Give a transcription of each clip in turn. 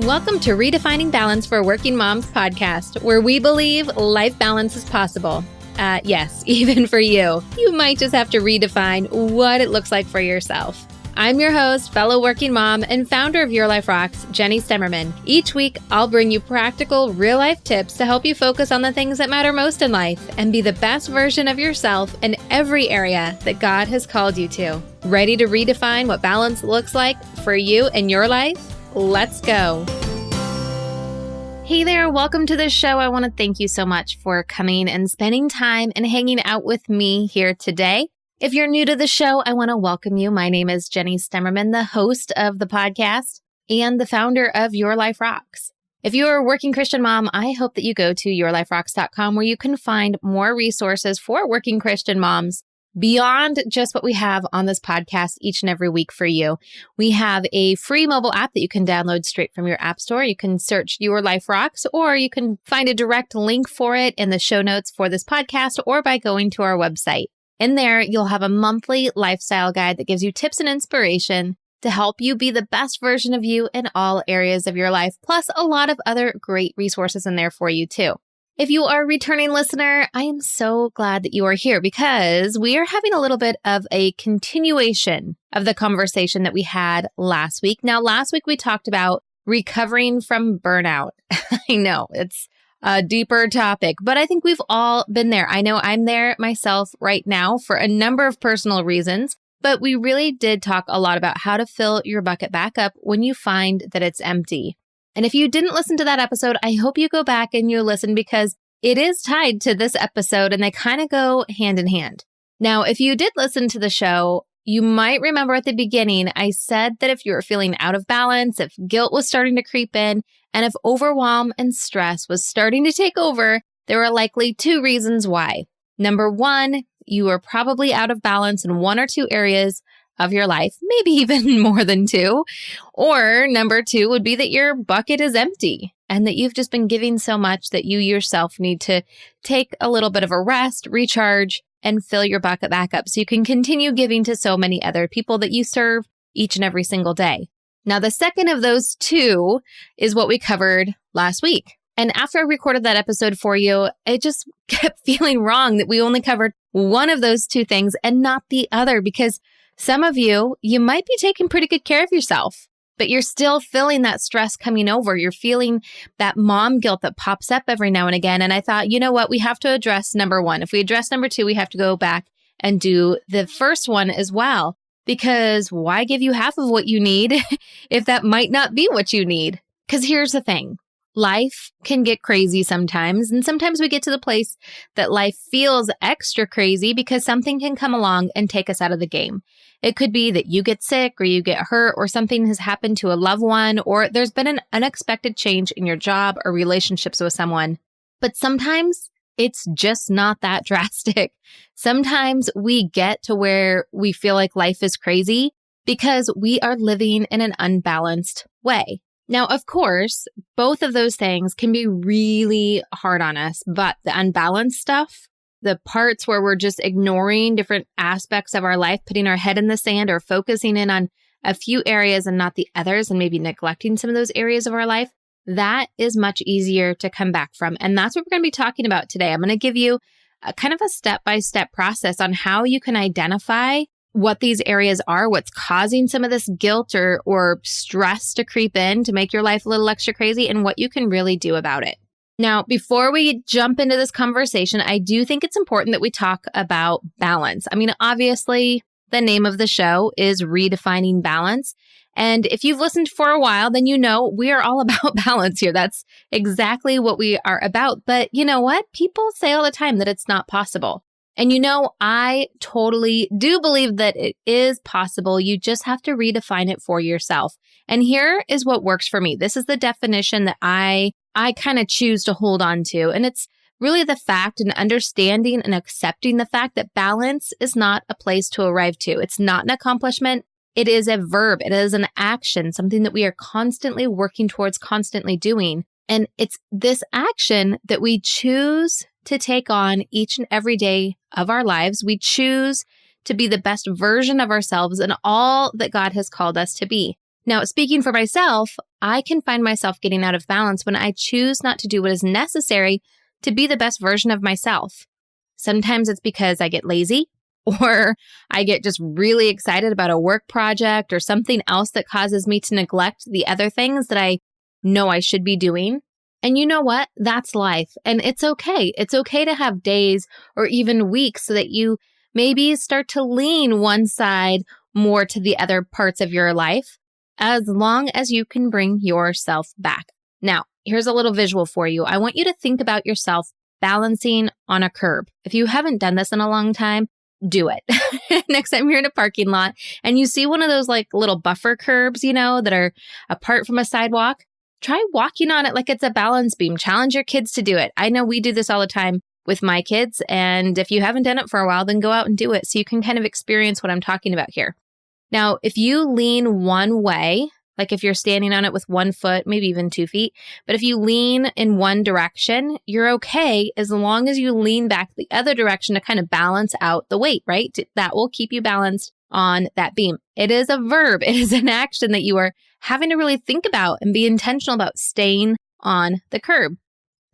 Welcome to Redefining Balance for Working Moms podcast, where we believe life balance is possible. Yes, even for you. You might just have to redefine what it looks like for yourself. I'm your host, fellow working mom, and founder of Your Life Rocks, Jenny Stemmerman. Each week, I'll bring you practical, real-life tips to help you focus on the things that matter most in life and be the best version of yourself in every area that God has called you to. Ready to redefine what balance looks like for you and your life? Let's go. Hey there, welcome to the show. I want to thank you so much for coming and spending time and hanging out with me here today. If you're new to the show, I want to welcome you. My name is Jenny Stemmerman, the host of the podcast and the founder of Your Life Rocks. If you're a working Christian mom, I hope that you go to yourliferocks.com where you can find more resources for working Christian moms beyond just what we have on this podcast each and every week for you. We have a free mobile app that you can download straight from your app store. You can search Your Life Rocks, or you can find a direct link for it in the show notes for this podcast or by going to our website. In there, you'll have a monthly lifestyle guide that gives you tips and inspiration to help you be the best version of you in all areas of your life, plus a lot of other great resources in there for you too. If you are a returning listener, I am so glad that you are here because we are having a little bit of a continuation of the conversation that we had last week. Now, last week we talked about recovering from burnout. I know it's a deeper topic, but I think we've all been there. I know I'm there myself right now for a number of personal reasons, but we really did talk a lot about how to fill your bucket back up when you find that it's empty. And if you didn't listen to that episode, I hope you go back and you listen because it is tied to this episode and they kind of go hand in hand. Now, if you did listen to the show, you might remember at the beginning, I said that if you were feeling out of balance, if guilt was starting to creep in, and if overwhelm and stress was starting to take over, there were likely two reasons why. Number one, you were probably out of balance in one or two areas of your life, maybe even more than two. Or number two would be that your bucket is empty and that you've just been giving so much that you yourself need to take a little bit of a rest, recharge, and fill your bucket back up so you can continue giving to so many other people that you serve each and every single day. Now, the second of those two is what we covered last week. And after I recorded that episode for you, it just kept feeling wrong that we only covered one of those two things and not the other, because some of you might be taking pretty good care of yourself, but you're still feeling that stress coming over. You're feeling that mom guilt that pops up every now and again. And I thought, you know what? We have to address number one. If we address number two, we have to go back and do the first one as well. Because why give you half of what you need if that might not be what you need? Because here's the thing. Life can get crazy sometimes, and sometimes we get to the place that life feels extra crazy because something can come along and take us out of the game. It could be that you get sick or you get hurt or something has happened to a loved one or there's been an unexpected change in your job or relationships with someone. But sometimes it's just not that drastic. Sometimes we get to where we feel like life is crazy because we are living in an unbalanced way. Now, of course, both of those things can be really hard on us, but the unbalanced stuff, the parts where we're just ignoring different aspects of our life, putting our head in the sand or focusing in on a few areas and not the others, and maybe neglecting some of those areas of our life, that is much easier to come back from. And that's what we're going to be talking about today. I'm going to give you a kind of a step-by-step process on how you can identify what these areas are, what's causing some of this guilt or stress to creep in to make your life a little extra crazy, and what you can really do about it. Now, before we jump into this conversation, I do think it's important that we talk about balance. I mean, obviously, the name of the show is Redefining Balance. And if you've listened for a while, then you know we are all about balance here. That's exactly what we are about. But you know what? People say all the time that it's not possible. And you know, I totally do believe that it is possible. You just have to redefine it for yourself. And here is what works for me. This is the definition that I kind of choose to hold on to. And it's really the fact and understanding and accepting the fact that balance is not a place to arrive to. It's not an accomplishment. It is a verb. It is an action, something that we are constantly working towards, constantly doing. And it's this action that we choose to take on each and every day of our lives. We choose to be the best version of ourselves and all that God has called us to be. Now, speaking for myself, I can find myself getting out of balance when I choose not to do what is necessary to be the best version of myself. Sometimes it's because I get lazy, or I get just really excited about a work project or something else that causes me to neglect the other things that I know I should be doing. And you know what? That's life. And it's okay. It's okay to have days or even weeks so that you maybe start to lean one side more to the other parts of your life, as long as you can bring yourself back. Now, here's a little visual for you. I want you to think about yourself balancing on a curb. If you haven't done this in a long time, do it. Next time you're in a parking lot and you see one of those like little buffer curbs, that are apart from a sidewalk, try walking on it like it's a balance beam. Challenge your kids to do it. I know we do this all the time with my kids. And if you haven't done it for a while, then go out and do it so you can kind of experience what I'm talking about here. Now, if you lean one way, like if you're standing on it with 1 foot, maybe even 2 feet, but if you lean in one direction, you're okay as long as you lean back the other direction to kind of balance out the weight, right? That will keep you balanced on that beam. It is a verb. It is an action that you are having to really think about and be intentional about staying on the curb.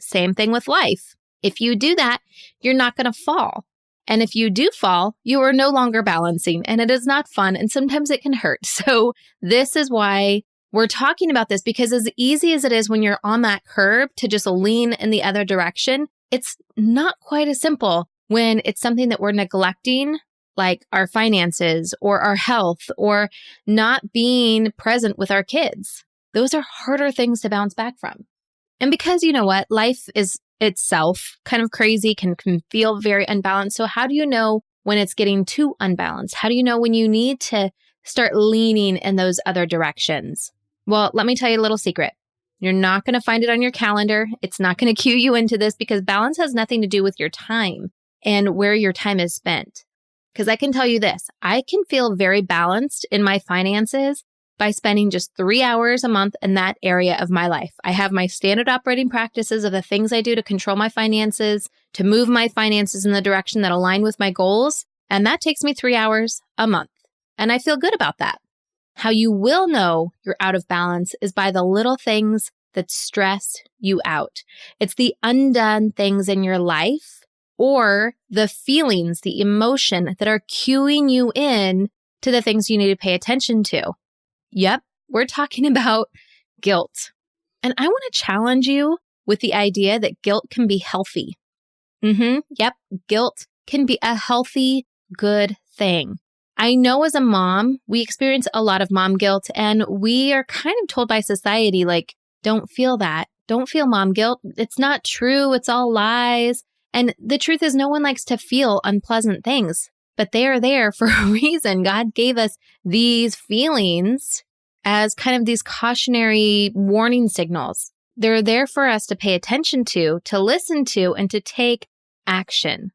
Same thing with life. If you do that, you're not going to fall. And if you do fall, you are no longer balancing, and it is not fun, and sometimes it can hurt. So this is why we're talking about this, because as easy as it is when you're on that curb to just lean in the other direction, it's not quite as simple when it's something that we're neglecting, like our finances or our health or not being present with our kids. Those are harder things to bounce back from. And because you know what, life is itself kind of crazy, can feel very unbalanced. So how do you know when it's getting too unbalanced? How do you know when you need to start leaning in those other directions? Well, let me tell you a little secret. You're not going to find it on your calendar. It's not going to cue you into this, because balance has nothing to do with your time and where your time is spent. Because I can tell you this, I can feel very balanced in my finances by spending just 3 hours a month in that area of my life. I have my standard operating practices of the things I do to control my finances, to move my finances in the direction that align with my goals. And that takes me 3 hours a month. And I feel good about that. How you will know you're out of balance is by the little things that stress you out. It's the undone things in your life or the feelings, the emotion that are cueing you in to the things you need to pay attention to. Yep, we're talking about guilt. And I want to challenge you with the idea that guilt can be healthy. Yep, guilt can be a healthy, good thing. I know as a mom, we experience a lot of mom guilt, and we are kind of told by society, like, don't feel that. Don't feel mom guilt. It's not true. It's all lies. And the truth is, no one likes to feel unpleasant things, but they are there for a reason. God gave us these feelings as kind of these cautionary warning signals. They're there for us to pay attention to listen to, and to take action.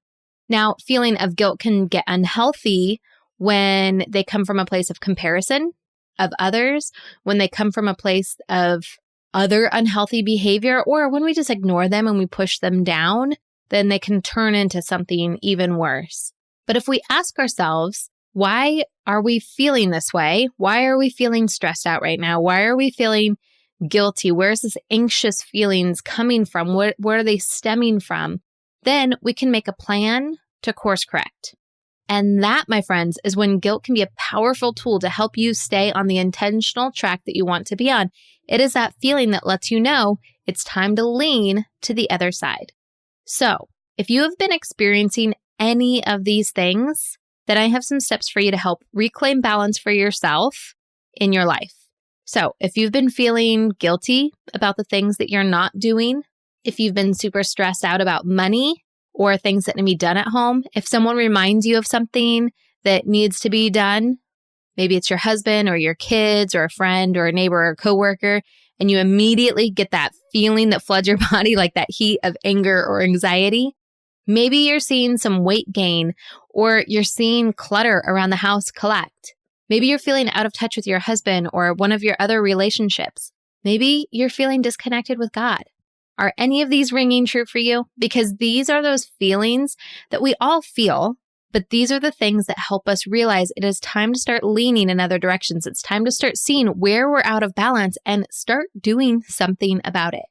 Now, feeling of guilt can get unhealthy when they come from a place of comparison of others, when they come from a place of other unhealthy behavior, or when we just ignore them and we push them down, then they can turn into something even worse. But if we ask ourselves, why are we feeling this way? Why are we feeling stressed out right now? Why are we feeling guilty? Where's this anxious feelings coming from? Where are they stemming from? Then we can make a plan to course correct. And that, my friends, is when guilt can be a powerful tool to help you stay on the intentional track that you want to be on. It is that feeling that lets you know it's time to lean to the other side. So if you have been experiencing any of these things, then I have some steps for you to help reclaim balance for yourself in your life. So if you've been feeling guilty about the things that you're not doing, if you've been super stressed out about money or things that need to be done at home, if someone reminds you of something that needs to be done, maybe it's your husband or your kids or a friend or a neighbor or a coworker, and you immediately get that feeling that floods your body, like that heat of anger or anxiety. Maybe you're seeing some weight gain, or you're seeing clutter around the house collect. Maybe you're feeling out of touch with your husband or one of your other relationships. Maybe you're feeling disconnected with God. Are any of these ringing true for you? Because these are those feelings that we all feel, But these are the things that help us realize it is time to start leaning in other directions. It's time to start seeing where we're out of balance and start doing something about it.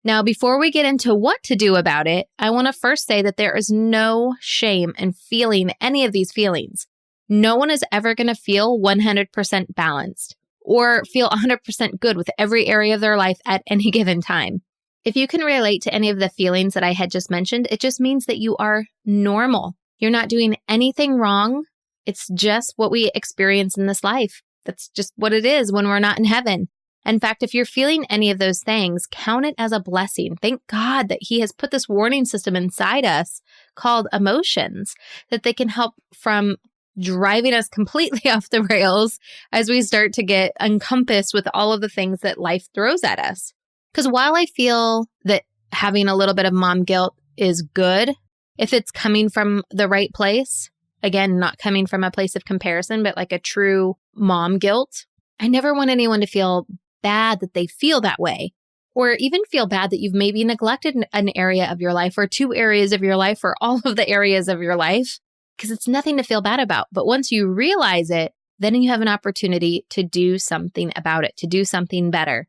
Now, before we get into what to do about it, I want to first say that there is no shame in feeling any of these feelings. No one is ever going to feel 100% balanced or feel 100% good with every area of their life at any given time. If you can relate to any of the feelings that I had just mentioned, it just means that you are normal. You're not doing anything wrong. It's just what we experience in this life. That's just what it is when we're not in heaven. In fact, if you're feeling any of those things, count it as a blessing. Thank God that He has put this warning system inside us called emotions, that they can help from driving us completely off the rails as we start to get encompassed with all of the things that life throws at us. Because while I feel that having a little bit of mom guilt is good, if it's coming from the right place, again, not coming from a place of comparison, but like a true mom guilt, I never want anyone to feel bad that they feel that way, or even feel bad that you've maybe neglected an area of your life or two areas of your life or all of the areas of your life, because it's nothing to feel bad about. But once you realize it, then you have an opportunity to do something about it, to do something better.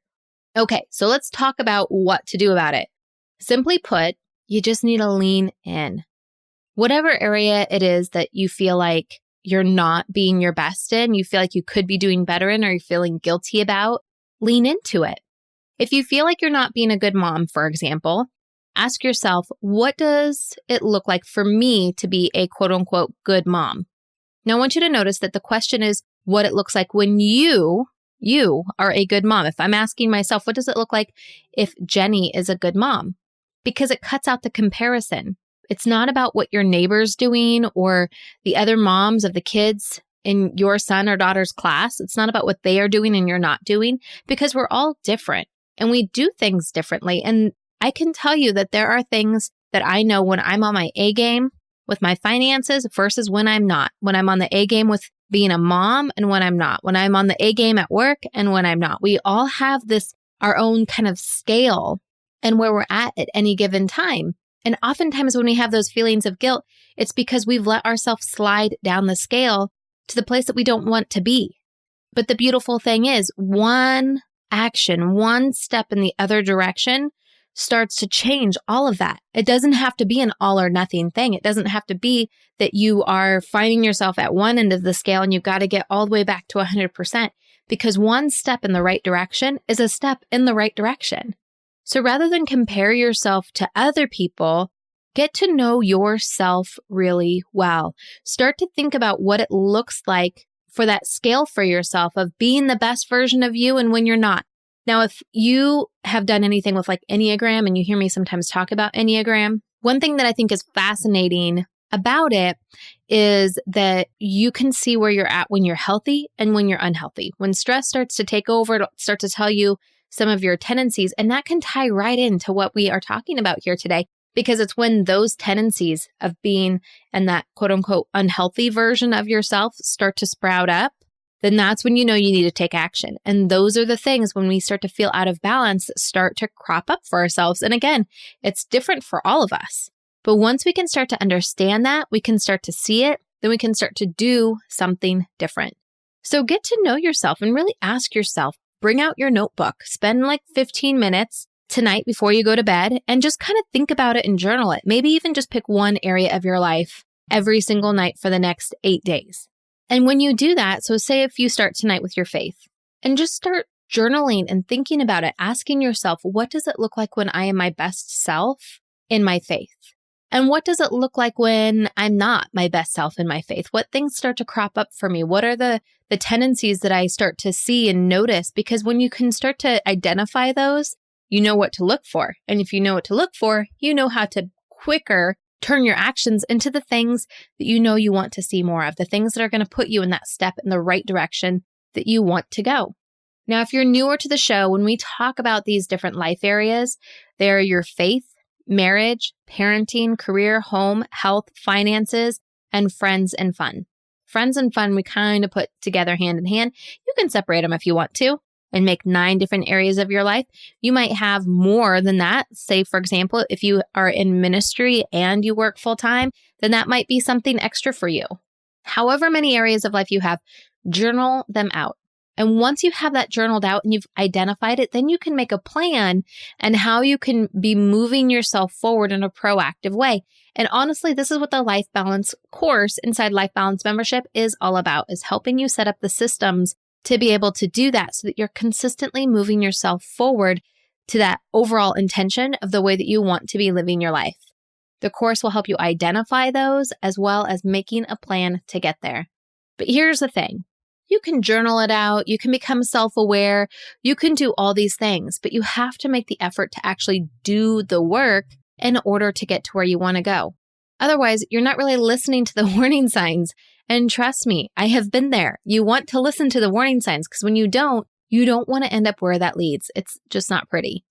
Okay, so let's talk about what to do about it. Simply put, you just need to lean in. Whatever area it is that you feel like you're not being your best in, you feel like you could be doing better in, or you're feeling guilty about, lean into it. If you feel like you're not being a good mom, for example, ask yourself, what does it look like for me to be a quote unquote good mom? Now, I want you to notice that the question is what it looks like when you are a good mom. If I'm asking myself, what does it look like if Jenny is a good mom? Because it cuts out the comparison. It's not about what your neighbor's doing or the other moms of the kids in your son or daughter's class. It's not about what they are doing and you're not doing, because we're all different and we do things differently. And I can tell you that there are things that I know when I'm on my A game with my finances versus when I'm not, when I'm on the A game with being a mom and when I'm not, when I'm on the A game at work and when I'm not. We all have this, our own kind of scale and where we're at any given time. And oftentimes when we have those feelings of guilt, it's because we've let ourselves slide down the scale to the place that we don't want to be. But the beautiful thing is, one action, one step in the other direction starts to change all of that. It doesn't have to be an all or nothing thing. It doesn't have to be that you are finding yourself at one end of the scale and you've got to get all the way back to 100%, because one step in the right direction is a step in the right direction. So rather than compare yourself to other people, get to know yourself really well. Start to think about what it looks like for that scale for yourself of being the best version of you and when you're not. Now, if you have done anything with like Enneagram, and you hear me sometimes talk about Enneagram, one thing that I think is fascinating about it is that you can see where you're at when you're healthy and when you're unhealthy. When stress starts to take over, it'll start to tell you some of your tendencies, and that can tie right into what we are talking about here today, because it's when those tendencies of being in that quote unquote unhealthy version of yourself start to sprout up, then that's when you know you need to take action. And those are the things when we start to feel out of balance that start to crop up for ourselves. And again, it's different for all of us. But once we can start to understand that, we can start to see it, then we can start to do something different. So get to know yourself and really ask yourself, bring out your notebook, spend like 15 minutes tonight before you go to bed and just kind of think about it and journal it. Maybe even just pick one area of your life every single night for the next 8 days. And when you do that, so say if you start tonight with your faith and just start journaling and thinking about it, asking yourself, what does it look like when I am my best self in my faith? And what does it look like when I'm not my best self in my faith? What things start to crop up for me? What are the tendencies that I start to see and notice? Because when you can start to identify those, you know what to look for. And if you know what to look for, you know how to quicker turn your actions into the things that you know you want to see more of, the things that are going to put you in that step in the right direction that you want to go. Now, if you're newer to the show, when we talk about these different life areas, they're your faith, marriage, parenting, career, home, health, finances, and friends and fun. Friends and fun, we kind of put together hand in hand. You can separate them if you want to, and make 9 different areas of your life. You might have more than that. Say, for example, if you are in ministry and you work full time, then that might be something extra for you. However many areas of life you have, journal them out. And once you have that journaled out and you've identified it, then you can make a plan and how you can be moving yourself forward in a proactive way. And honestly, this is what the Life Balance course inside Life Balance membership is all about, is helping you set up the systems to be able to do that so that you're consistently moving yourself forward to that overall intention of the way that you want to be living your life. The course will help you identify those as well as making a plan to get there. But here's the thing. You can journal it out, you can become self-aware, you can do all these things, but you have to make the effort to actually do the work in order to get to where you want to go. Otherwise, you're not really listening to the warning signs. And trust me, I have been there. You want to listen to the warning signs because when you don't want to end up where that leads. It's just not pretty.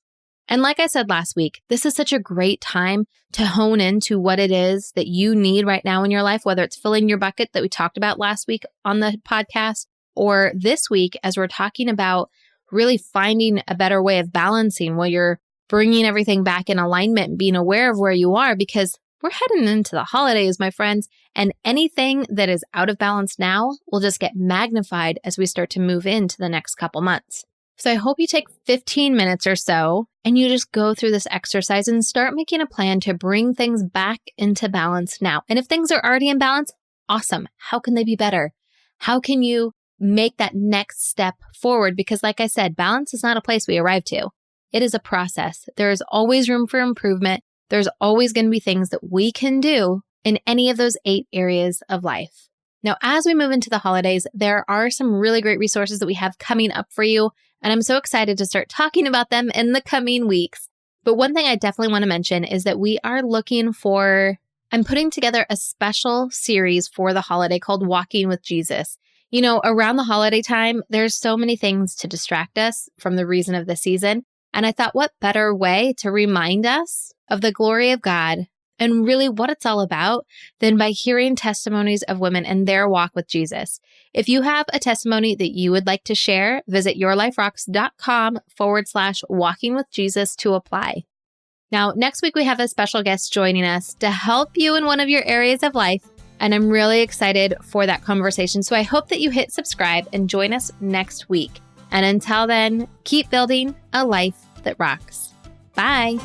And like I said last week, this is such a great time to hone into what it is that you need right now in your life, whether it's filling your bucket that we talked about last week on the podcast, or this week as we're talking about really finding a better way of balancing while you're bringing everything back in alignment and being aware of where you are, because we're heading into the holidays, my friends, and anything that is out of balance now will just get magnified as we start to move into the next couple months. So I hope you take 15 minutes or so and you just go through this exercise and start making a plan to bring things back into balance now. And if things are already in balance, awesome. How can they be better? How can you make that next step forward? Because like I said, balance is not a place we arrive to. It is a process. There is always room for improvement. There's always going to be things that we can do in any of those 8 areas of life. Now, as we move into the holidays, there are some really great resources that we have coming up for you. And I'm so excited to start talking about them in the coming weeks. But one thing I definitely want to mention is that I'm putting together a special series for the holiday called Walking with Jesus. You know, around the holiday time, there's so many things to distract us from the reason of the season. And I thought, what better way to remind us of the glory of God and really what it's all about than by hearing testimonies of women and their walk with Jesus. If you have a testimony that you would like to share, visit yourliferocks.com/walking with Jesus to apply. Now, next week we have a special guest joining us to help you in one of your areas of life. And I'm really excited for that conversation. So I hope that you hit subscribe and join us next week. And until then, keep building a life that rocks. Bye.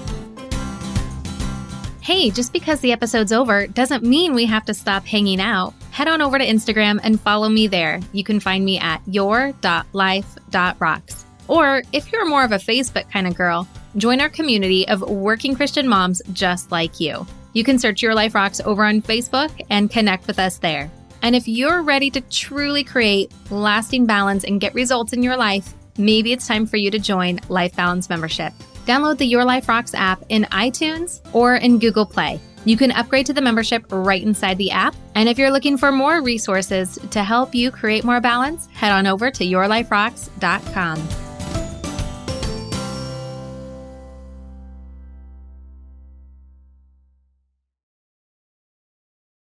Hey, just because the episode's over doesn't mean we have to stop hanging out. Head on over to Instagram and follow me there. You can find me at your.life.rocks. Or if you're more of a Facebook kind of girl, join our community of working Christian moms just like you. You can search Your Life Rocks over on Facebook and connect with us there. And if you're ready to truly create lasting balance and get results in your life, maybe it's time for you to join Life Balance membership. Download the Your Life Rocks app in iTunes or in Google Play. You can upgrade to the membership right inside the app. And if you're looking for more resources to help you create more balance, head on over to yourliferocks.com.